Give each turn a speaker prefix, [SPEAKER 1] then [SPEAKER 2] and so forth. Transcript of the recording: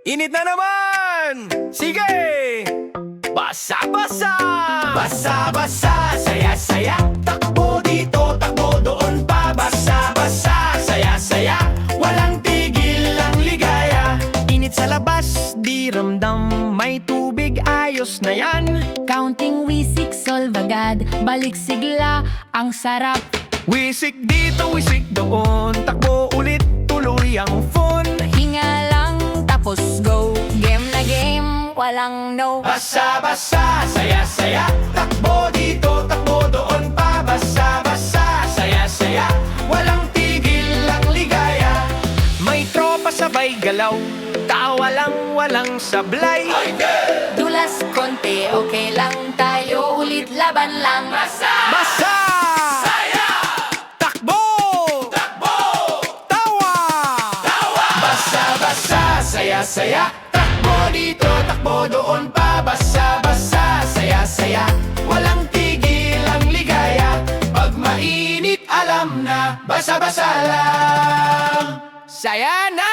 [SPEAKER 1] Init na naman! Sige! Basa-basa!
[SPEAKER 2] Basa-basa, saya-saya. Takbo dito, takbo doon pa. Basa-basa, saya-saya. Walang tigil ang ligaya.
[SPEAKER 1] Init sa labas, di ramdam. May tubig, ayos na yan.
[SPEAKER 3] Counting wisik, solve agad. Balik sigla, ang sarap.
[SPEAKER 1] Wisik dito, wisik doon. Takbo ulit, tuloy ang phone.
[SPEAKER 3] Hinga lang, tapos go. Game na game, walang no.
[SPEAKER 2] Basa-basa, saya-saya. Takbo dito, takbo doon pa. Basa-basa, saya-saya. Walang tigil ang ligaya.
[SPEAKER 1] May tropa sabay galaw. Tawa lang, walang sablay.
[SPEAKER 3] Dulas konti, okay lang tayo. Ulit laban lang.
[SPEAKER 2] Basa!
[SPEAKER 1] Basa!
[SPEAKER 2] Saya!
[SPEAKER 1] Takbo!
[SPEAKER 2] Takbo!
[SPEAKER 1] Tawa!
[SPEAKER 2] Basa-basa, saya-saya. Takbo dito, takbo doon pa. Basa-basa, saya-saya. Walang tigil ang ligaya. Pag mainit, alam na. Basa-basa lang.
[SPEAKER 1] Saya na!